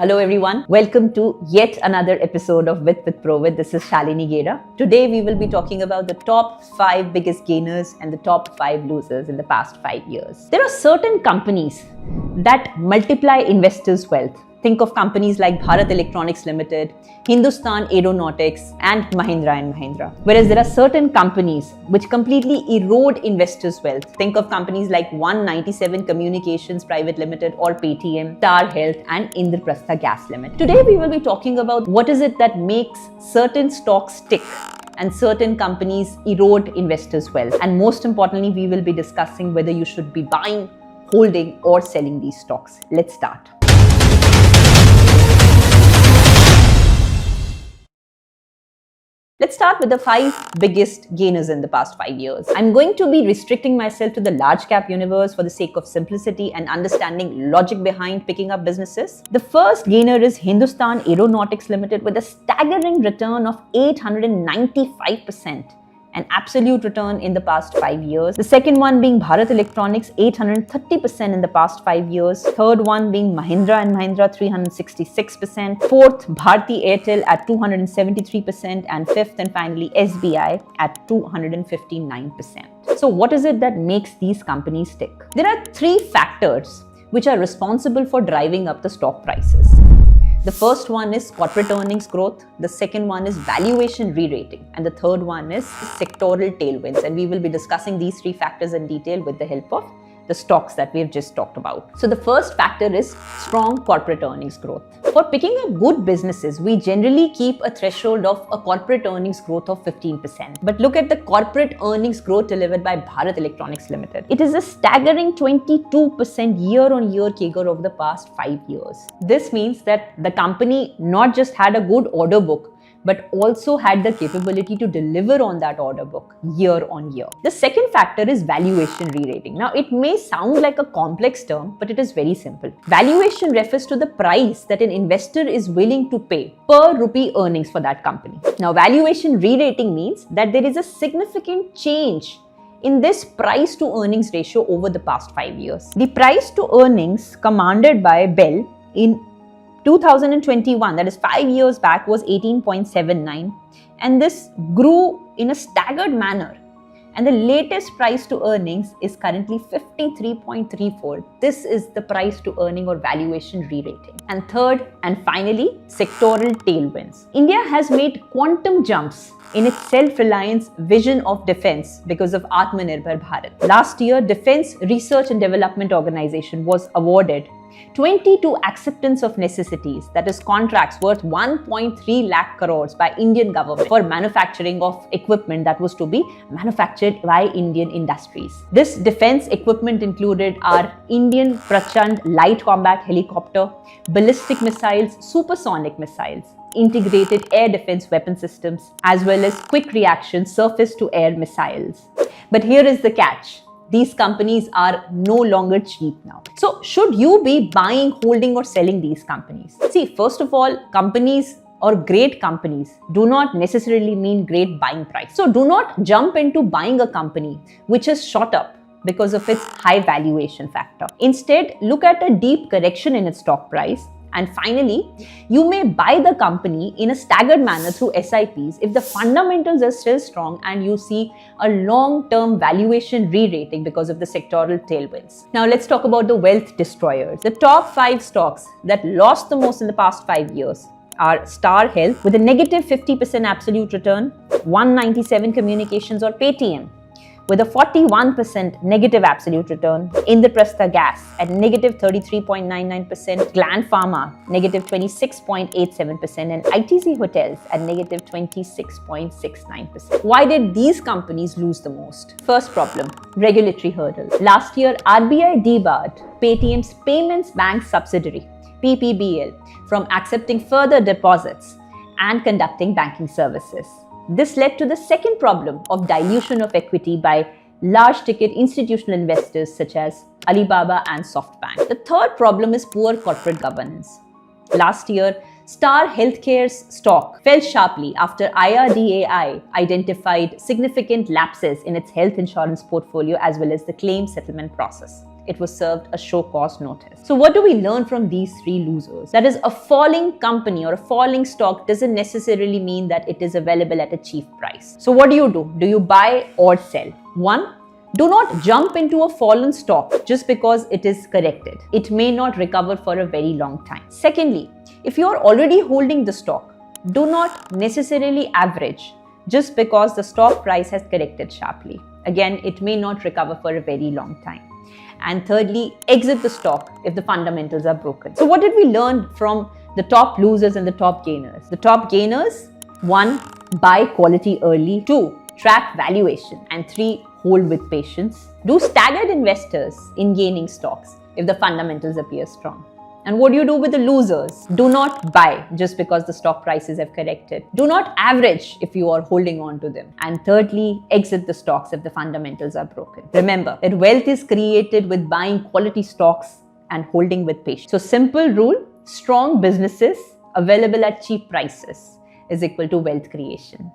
Hello everyone, welcome to yet another episode of with Provit. This is Shalini Gera. Today we will be talking about the top 5 biggest gainers and the top 5 losers in the past 5 years. There are certain companies that multiply investors' wealth. Think of companies like Bharat Electronics Limited, Hindustan Aeronautics and Mahindra & Mahindra. Whereas there are certain companies which completely erode investors' wealth. Think of companies like 197 Communications Private Limited or Paytm, Star Health and Indraprastha Gas Limited. Today we will be talking about what is it that makes certain stocks tick and certain companies erode investors' wealth. And most importantly, we will be discussing whether you should be buying, holding or selling these stocks. Let's start. Let's start with the 5 biggest gainers in the past 5 years. I'm going to be restricting myself to the large cap universe for the sake of simplicity and understanding logic behind picking up businesses. The first gainer is Hindustan Aeronautics Limited with a staggering return of 895%. An absolute return in the past 5 years. The second one being Bharat Electronics, 830% in the past 5 years. Third one being Mahindra & Mahindra, 366%. Fourth, Bharti Airtel at 273%. And fifth and finally, SBI at 259%. So what is it that makes these companies tick? There are 3 factors which are responsible for driving up the stock prices. The first one is corporate earnings growth, the second one is valuation re-rating, and the third one is sectoral tailwinds. And we will be discussing these 3 factors in detail with the help of the stocks that we have just talked about. So the first factor is strong corporate earnings growth. For picking up good businesses, we generally keep a threshold of a corporate earnings growth of 15%. But look at the corporate earnings growth delivered by Bharat Electronics Limited. It is a staggering 22% year-on-year CAGR over the past 5 years. This means that the company not just had a good order book, but also had the capability to deliver on that order book year on year. The second factor is valuation re-rating. Now, it may sound like a complex term, but it is very simple. Valuation refers to the price that an investor is willing to pay per rupee earnings for that company. Now, valuation re-rating means that there is a significant change in this price to earnings ratio over the past 5 years. The price to earnings commanded by BEL in 2021, that is 5 years back, was 18.79, and this grew in a staggered manner. And the latest price to earnings is currently 53.34. This is the price to earning or valuation re-rating. And third and finally, sectoral tailwinds. India has made quantum jumps in its self-reliance vision of defense because of Atmanirbhar Bharat. Last year, Defense Research and Development Organization was awarded 22 acceptance of necessities, that is contracts worth 1.3 lakh crores by Indian government for manufacturing of equipment that was to be manufactured by Indian industries. This defense equipment included our Indian Prachand light combat helicopter, ballistic missiles, supersonic missiles, integrated air defense weapon systems, as well as quick reaction surface to air missiles. But here is the catch. These companies are no longer cheap now. So should you be buying, holding or selling these companies? See, first of all, companies or great companies do not necessarily mean great buying price. So do not jump into buying a company which has shot up because of its high valuation factor. Instead, look at a deep correction in its stock price. And finally, you may buy the company in a staggered manner through SIPs if the fundamentals are still strong and you see a long-term valuation re-rating because of the sectoral tailwinds. Now let's talk about the wealth destroyers. The top 5 stocks that lost the most in the past 5 years are Star Health with a negative 50% absolute return, 197 Communications or Paytm with a 41% negative absolute return, Indraprastha Gas at negative 33.99%, Gland Pharma negative 26.87%, and ITC Hotels at negative 26.69%. Why did these companies lose the most? First problem, regulatory hurdles. Last year, RBI debarred Paytm's Payments Bank subsidiary, PPBL, from accepting further deposits and conducting banking services. This led to the second problem of dilution of equity by large ticket institutional investors such as Alibaba and SoftBank. The third problem is poor corporate governance. Last year, Star Healthcare's stock fell sharply after IRDAI identified significant lapses in its health insurance portfolio as well as the claim settlement process. it was served a show cause notice. So what do we learn from these three losers? That is, a falling company or a falling stock doesn't necessarily mean that it is available at a cheap price. So what do? Do you buy or sell? 1. Do not jump into a fallen stock just because it is corrected. It may not recover for a very long time. Secondly, if you are already holding the stock, do not necessarily average just because the stock price has corrected sharply. Again, it may not recover for a very long time. And thirdly, exit the stock if the fundamentals are broken. So what did we learn from the top losers and the top gainers? The top gainers: 1. Buy quality early. 2. Track valuation. And 3. Hold with patience. Do staggered investors in gaining stocks if the fundamentals appear strong. And what do you do with the losers? Do not buy just because the stock prices have corrected. Do not average if you are holding on to them. And thirdly, exit the stocks if the fundamentals are broken. Remember that wealth is created with buying quality stocks and holding with patience. So simple rule: strong businesses available at cheap prices is equal to wealth creation.